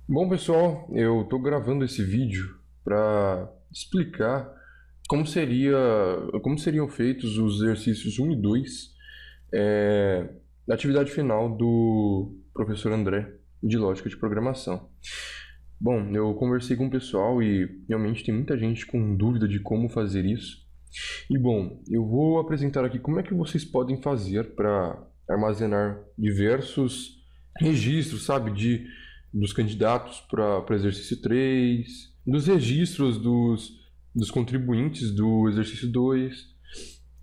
Bom, pessoal, eu estou gravando esse vídeo para explicar como como seriam feitos os exercícios 1 e 2 da atividade final do professor André de lógica de programação. Bom, eu conversei com o pessoal e realmente tem muita gente com dúvida de como fazer isso. E bom, eu vou apresentar aqui como é que vocês podem fazer para armazenar diversos registros, sabe, dos candidatos para o exercício 3, dos registros dos contribuintes do exercício 2.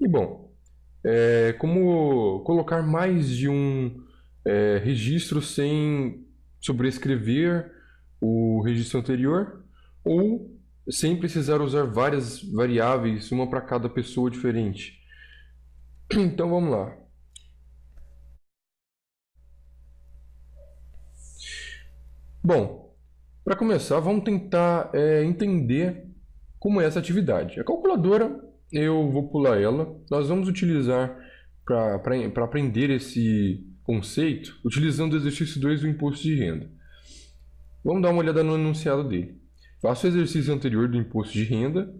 E bom, como colocar mais de um registro sem sobrescrever o registro anterior ou sem precisar usar várias variáveis, uma para cada pessoa diferente. Então vamos lá. Bom, para começar, vamos tentar entender como é essa atividade. A calculadora, eu vou pular ela. Nós vamos utilizar para aprender esse conceito, utilizando o exercício 2 do imposto de renda. Vamos dar uma olhada no enunciado dele. Faça o exercício anterior do imposto de renda,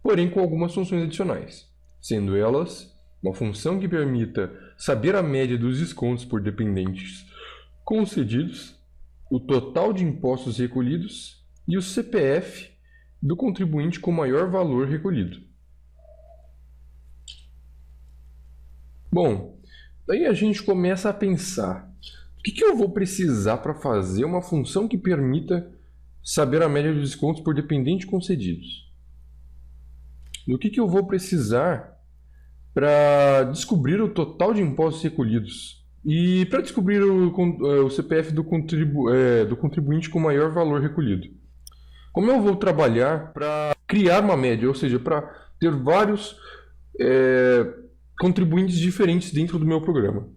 porém com algumas funções adicionais, sendo elas uma função que permita saber a média dos descontos por dependentes concedidos, o total de impostos recolhidos e o CPF do contribuinte com maior valor recolhido. Bom, daí a gente começa a pensar, o que eu vou precisar para fazer uma função que permita saber a média dos descontos por dependente concedidos? Do que eu vou precisar para descobrir o total de impostos recolhidos? E para descobrir o CPF do contribuinte com maior valor recolhido? Como eu vou trabalhar para criar uma média, ou seja, para ter vários contribuintes diferentes dentro do meu programa?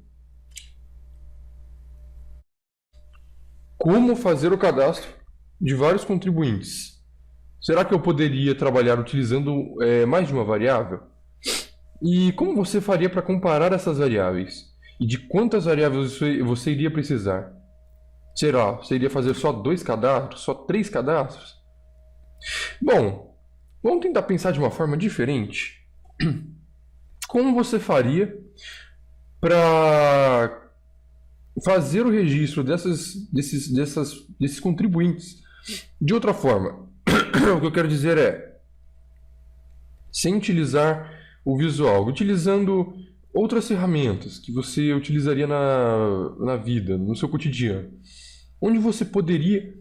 Como fazer o cadastro de vários contribuintes? Será que eu poderia trabalhar utilizando mais de uma variável? E como você faria para comparar essas variáveis? E de quantas variáveis você iria precisar? Será? Você iria fazer só 2 cadastros? Só 3 cadastros? Bom, vamos tentar pensar de uma forma diferente. Como você faria para fazer o registro desses contribuintes de outra forma? O que eu quero dizer é, sem utilizar o visual, utilizando outras ferramentas que você utilizaria na vida, no seu cotidiano, onde você poderia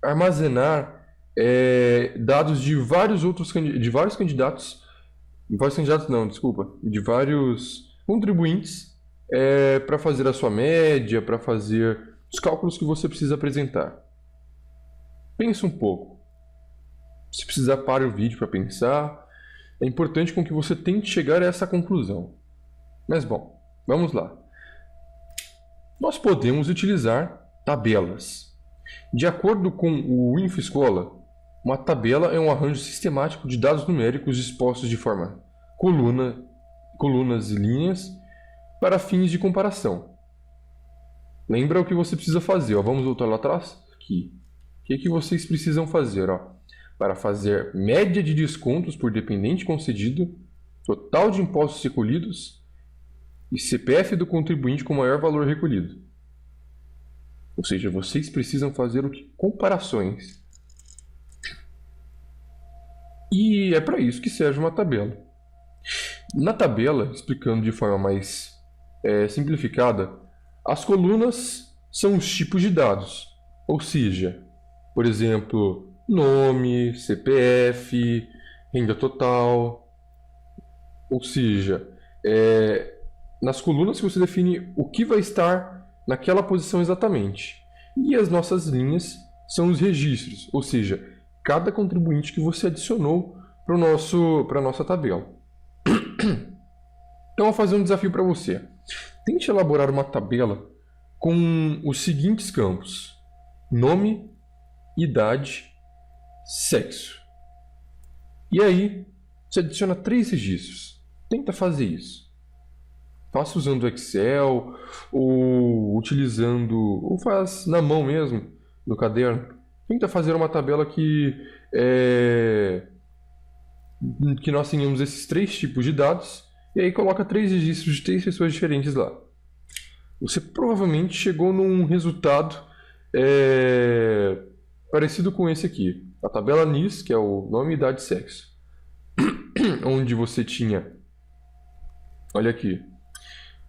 armazenar dados de vários candidatos, de vários contribuintes para fazer a sua média, para fazer os cálculos que você precisa apresentar. Pense um pouco. Se precisar, pare o vídeo para pensar. É importante com que você tente chegar a essa conclusão. Mas bom, vamos lá. Nós podemos utilizar tabelas. De acordo com o InfoEscola, uma tabela é um arranjo sistemático de dados numéricos dispostos de forma colunas e linhas para fins de comparação. Lembra o que você precisa fazer? Ó. Vamos voltar lá atrás? Aqui. O que vocês precisam fazer? Ó? Para fazer média de descontos por dependente concedido, total de impostos recolhidos e CPF do contribuinte com maior valor recolhido. Ou seja, vocês precisam fazer o que? Comparações. E é para isso que serve uma tabela. Na tabela, explicando de forma mais simplificada, as colunas são os tipos de dados. Ou seja, por exemplo, nome, CPF, renda total. Ou seja, nas colunas que você define o que vai estar naquela posição exatamente. E as nossas linhas são os registros, ou seja, cada contribuinte que você adicionou para a nossa tabela. Então, eu vou fazer um desafio para você. Tente elaborar uma tabela com os seguintes campos: nome, idade, sexo. E aí, você adiciona 3 registros. Tenta fazer isso. Faça usando o Excel ou utilizando, ou faz na mão mesmo, no caderno. Tenta fazer uma tabela que nós tenhamos esses 3 tipos de dados, e aí coloca 3 registros de 3 pessoas diferentes lá. Você provavelmente chegou num resultado parecido com esse aqui. A tabela NIS, que é o nome, idade e sexo. Onde você tinha, olha aqui,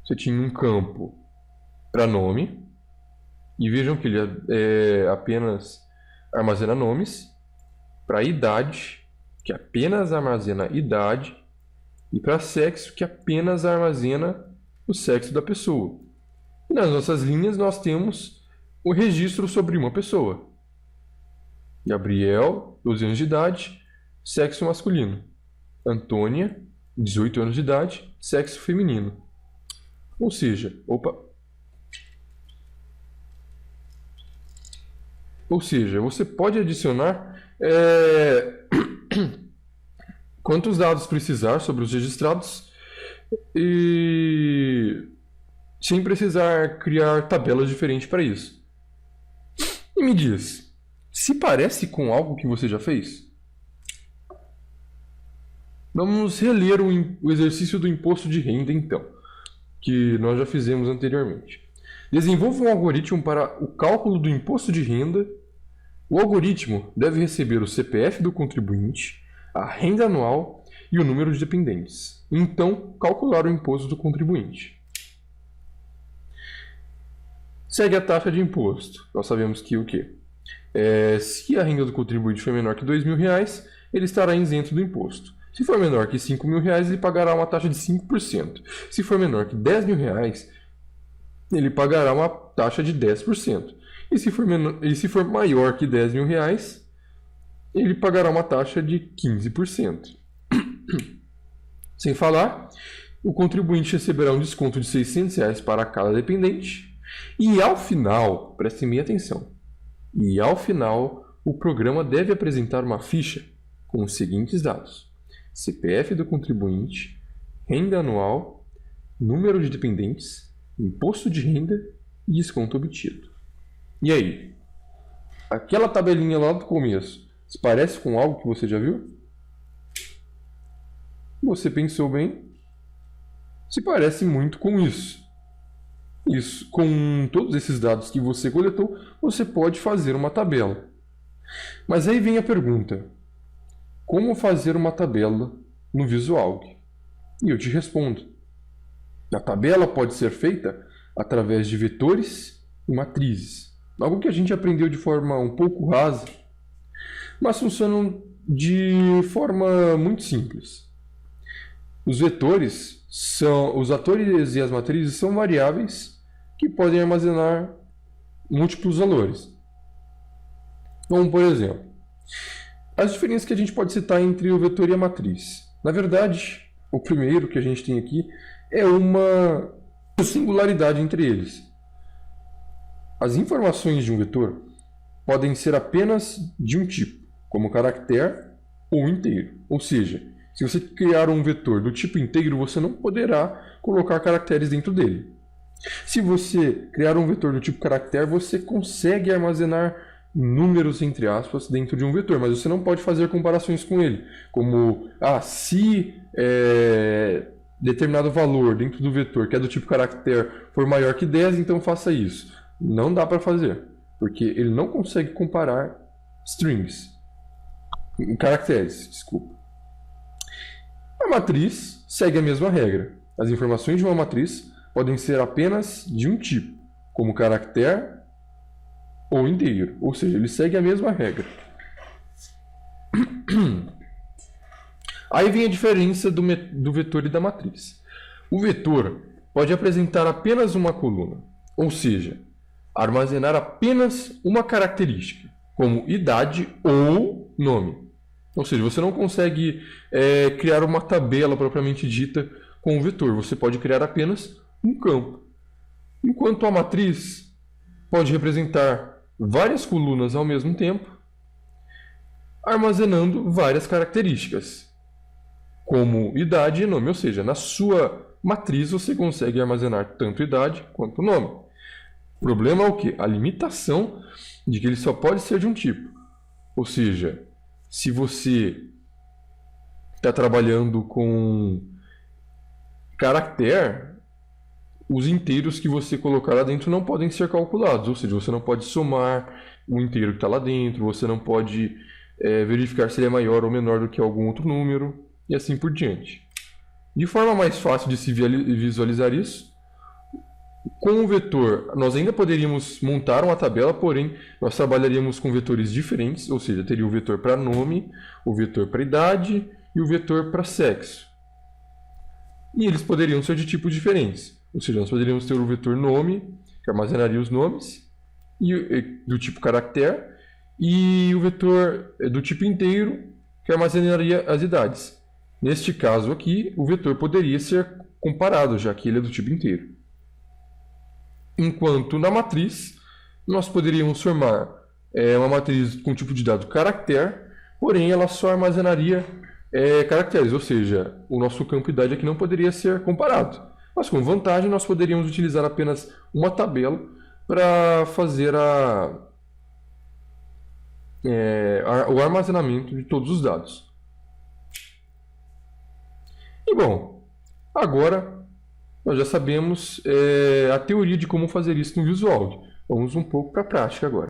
você tinha um campo para nome, e vejam que ele apenas armazena nomes, para idade, que apenas armazena idade, e para sexo, que apenas armazena o sexo da pessoa. E nas nossas linhas nós temos o registro sobre uma pessoa. Gabriel, 12 anos de idade, sexo masculino. Antônia, 18 anos de idade, sexo feminino. Ou seja, você pode adicionar quantos dados precisar sobre os registrados e sem precisar criar tabelas diferentes para isso. E me diz, se parece com algo que você já fez? Vamos reler o exercício do imposto de renda, então, que nós já fizemos anteriormente. Desenvolva um algoritmo para o cálculo do imposto de renda. O algoritmo deve receber o CPF do contribuinte, a renda anual e o número de dependentes. Então, calcular o imposto do contribuinte. Segue a taxa de imposto. Nós sabemos que o quê? Se a renda do contribuinte for menor que R$ 2.000, ele estará isento do imposto. Se for menor que R$ 5.000, ele pagará uma taxa de 5%. Se for menor que R$ 10.000, ele pagará uma taxa de 10%. E se for maior que R$ 10.000, ele pagará uma taxa de 15%. Sem falar, o contribuinte receberá um desconto de R$ 600 para cada dependente. E ao final, prestem bem atenção, o programa deve apresentar uma ficha com os seguintes dados: CPF do contribuinte, renda anual, número de dependentes, imposto de renda e desconto obtido. E aí? Aquela tabelinha lá do começo, se parece com algo que você já viu? Você pensou bem? Se parece muito com isso. Com todos esses dados que você coletou, você pode fazer uma tabela. Mas aí vem a pergunta: como fazer uma tabela no Visualg? E eu te respondo. A tabela pode ser feita através de vetores e matrizes. Algo que a gente aprendeu de forma um pouco rasa, mas funcionam de forma muito simples. Os vetores os atores e as matrizes são variáveis que podem armazenar múltiplos valores. Como, por exemplo, as diferenças que a gente pode citar entre o vetor e a matriz. Na verdade, o primeiro que a gente tem aqui é uma singularidade entre eles. As informações de um vetor podem ser apenas de um tipo, como caractere ou inteiro. Ou seja, se você criar um vetor do tipo inteiro, você não poderá colocar caracteres dentro dele. Se você criar um vetor do tipo caractere, você consegue armazenar números, entre aspas, dentro de um vetor, mas você não pode fazer comparações com ele, como se determinado valor dentro do vetor, que é do tipo caractere, for maior que 10, então faça isso. Não dá para fazer, porque ele não consegue comparar caracteres, desculpa. A matriz segue a mesma regra. As informações de uma matriz podem ser apenas de um tipo, como caractere ou inteiro, ou seja, ele segue a mesma regra. Aí vem a diferença do vetor e da matriz. O vetor pode apresentar apenas uma coluna, ou seja, armazenar apenas uma característica, como idade ou nome. Ou seja, você não consegue criar uma tabela propriamente dita com o vetor, você pode criar apenas um campo. Enquanto a matriz pode representar várias colunas ao mesmo tempo, armazenando várias características, como idade e nome. Ou seja, na sua matriz você consegue armazenar tanto idade quanto nome. O problema é o quê? A limitação de que ele só pode ser de um tipo. Ou seja, se você está trabalhando com caractere, os inteiros que você colocar lá dentro não podem ser calculados. Ou seja, você não pode somar o inteiro que está lá dentro, você não pode verificar se ele é maior ou menor do que algum outro número, e assim por diante. De forma mais fácil de se visualizar isso, com o vetor, nós ainda poderíamos montar uma tabela, porém, nós trabalharíamos com vetores diferentes, ou seja, teria o vetor para nome, o vetor para idade e o vetor para sexo. E eles poderiam ser de tipos diferentes, ou seja, nós poderíamos ter o vetor nome, que armazenaria os nomes, do tipo caractere, e o vetor do tipo inteiro, que armazenaria as idades. Neste caso aqui, o vetor poderia ser comparado, já que ele é do tipo inteiro. Enquanto na matriz, nós poderíamos formar uma matriz com tipo de dado caractere, porém ela só armazenaria caracteres, ou seja, o nosso campo idade aqui não poderia ser comparado. Mas com vantagem, nós poderíamos utilizar apenas uma tabela para fazer o armazenamento de todos os dados. E bom, agora nós já sabemos a teoria de como fazer isso no Visual. Vamos um pouco para a prática agora.